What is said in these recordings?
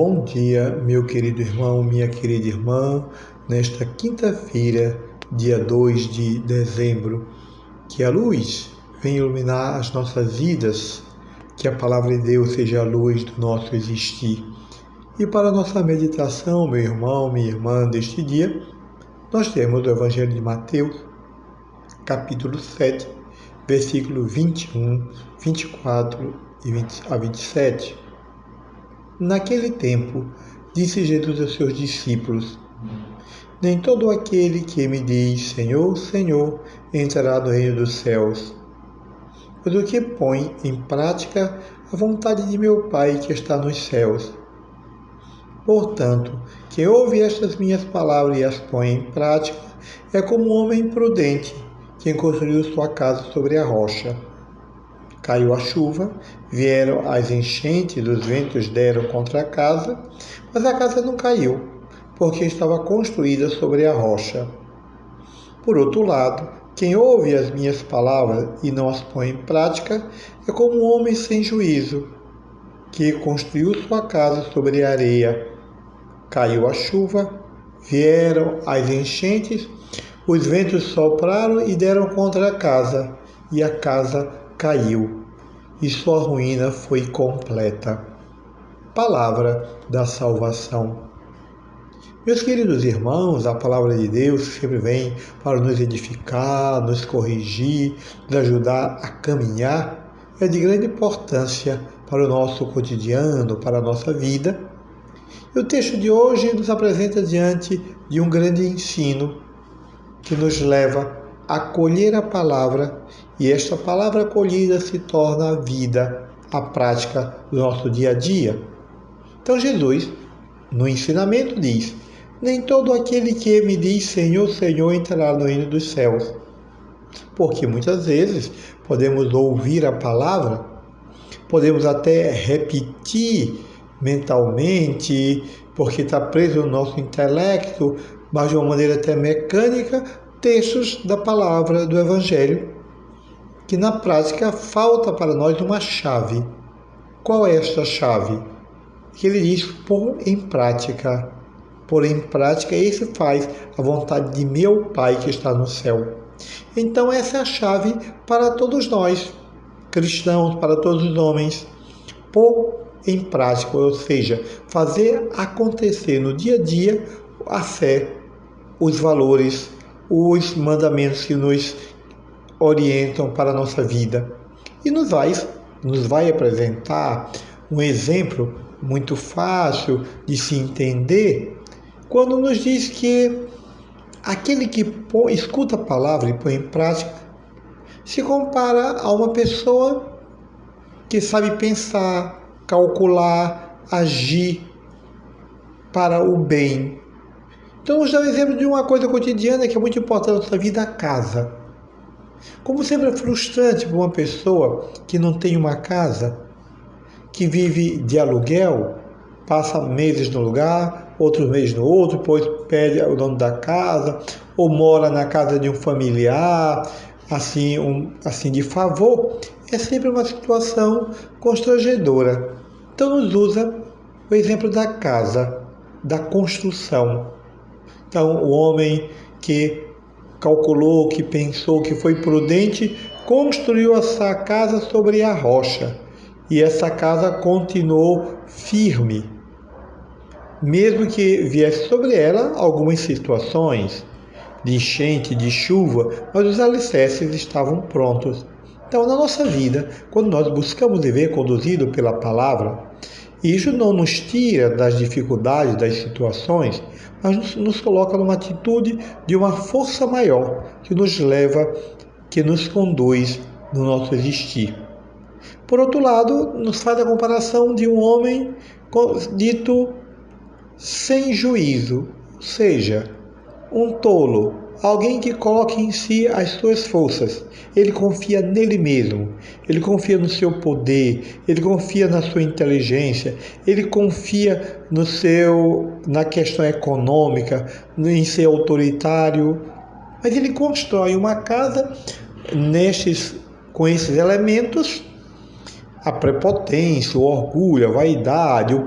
Bom dia, meu querido irmão, minha querida irmã, nesta quinta-feira, dia 2 de dezembro, que a luz venha iluminar as nossas vidas, que a palavra de Deus seja a luz do nosso existir. E para a nossa meditação, meu irmão, minha irmã, deste dia, nós temos o Evangelho de Mateus, capítulo 7, versículo 21, 24 a 27. Naquele tempo, disse Jesus aos seus discípulos: Nem todo aquele que me diz Senhor, Senhor, entrará no reino dos céus, mas o que põe em prática a vontade de meu Pai que está nos céus. Portanto, quem ouve estas minhas palavras e as põe em prática é como um homem prudente, quem construiu sua casa sobre a rocha. Caiu a chuva, vieram as enchentes, os ventos deram contra a casa, mas a casa não caiu, porque estava construída sobre a rocha. Por outro lado, quem ouve as minhas palavras e não as põe em prática é como um homem sem juízo, que construiu sua casa sobre a areia. Caiu a chuva, vieram as enchentes, os ventos sopraram e deram contra a casa, e a casa caiu, e sua ruína foi completa. Palavra da salvação. Meus queridos irmãos, a palavra de Deus sempre vem para nos edificar, nos corrigir, nos ajudar a caminhar, é de grande importância para o nosso cotidiano, para a nossa vida. E o texto de hoje nos apresenta diante de um grande ensino que nos leva a acolher a palavra, e esta palavra acolhida se torna a vida, a prática do nosso dia a dia. Então Jesus, no ensinamento, diz: Nem todo aquele que me diz Senhor, Senhor entrará no reino dos céus. Porque muitas vezes podemos ouvir a palavra, podemos até repetir mentalmente, porque está preso no nosso intelecto, mas de uma maneira até mecânica, textos da palavra do Evangelho, que na prática falta para nós uma chave. Qual é esta chave? Que ele diz: pôr em prática. Pôr em prática, esse faz a vontade de meu Pai que está no céu. Então essa é a chave para todos nós, cristãos, para todos os homens. Pôr em prática, ou seja, fazer acontecer no dia a dia a fé, os valores, os mandamentos que nos orientam para a nossa vida. E nos vai apresentar um exemplo muito fácil de se entender, quando nos diz que aquele que escuta a palavra e põe em prática se compara a uma pessoa que sabe pensar, calcular, agir para o bem. Então, nos dá o exemplo de uma coisa cotidiana que é muito importante na nossa vida: a casa. Como sempre é frustrante para uma pessoa que não tem uma casa, que vive de aluguel, passa meses no lugar, outros meses no outro, depois pede ao dono da casa, ou mora na casa de um familiar, assim de favor. É sempre uma situação constrangedora. Então nos usa o exemplo da casa, da construção. Então o homem que calculou, que pensou, que foi prudente, construiu essa casa sobre a rocha. E essa casa continuou firme, mesmo que viesse sobre ela algumas situações de enchente, de chuva, mas os alicerces estavam prontos. Então, na nossa vida, quando nós buscamos viver conduzido pela palavra, isso não nos tira das dificuldades, das situações, mas nos coloca numa atitude de uma força maior que nos leva, que nos conduz no nosso existir. Por outro lado, nos faz a comparação de um homem dito sem juízo, ou seja, um tolo, alguém que coloca em si as suas forças. Ele confia nele mesmo, ele confia no seu poder, ele confia na sua inteligência, ele confia na questão econômica, em ser autoritário, mas ele constrói uma casa com esses elementos, a prepotência, o orgulho, a vaidade, o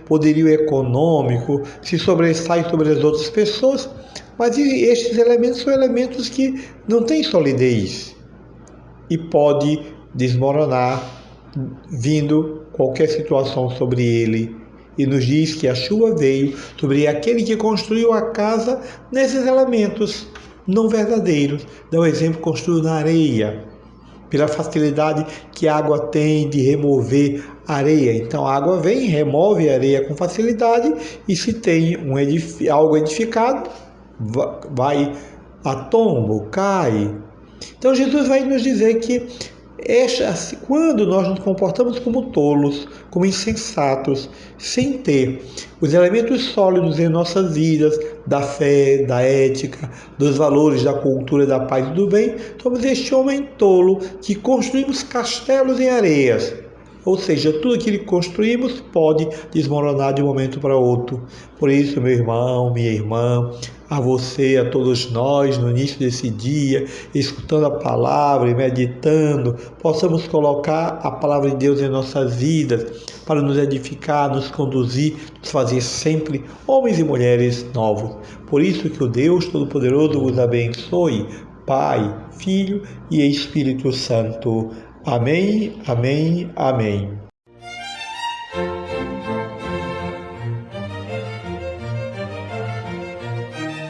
poderio econômico se sobressai sobre as outras pessoas, mas estes elementos são elementos que não têm solidez e pode desmoronar vindo qualquer situação sobre ele. E nos diz que a chuva veio sobre aquele que construiu a casa nesses elementos não verdadeiros. Dá o exemplo, construiu na areia, pela facilidade que a água tem de remover areia. Então a água vem, remove a areia com facilidade, e se tem algo edificado, vai a tombo, cai. Então Jesus vai nos dizer que quando nós nos comportamos como tolos, como insensatos, sem ter os elementos sólidos em nossas vidas, da fé, da ética, dos valores, da cultura, da paz e do bem, somos este homem tolo que construímos castelos em areias. Ou seja, tudo aquilo que construímos pode desmoronar de um momento para outro. Por isso, meu irmão, minha irmã, a você, a todos nós, no início desse dia, escutando a palavra e meditando, possamos colocar a palavra de Deus em nossas vidas para nos edificar, nos conduzir, nos fazer sempre homens e mulheres novos. Por isso que o Deus Todo-Poderoso vos abençoe, Pai, Filho e Espírito Santo. Amém, amém, amém.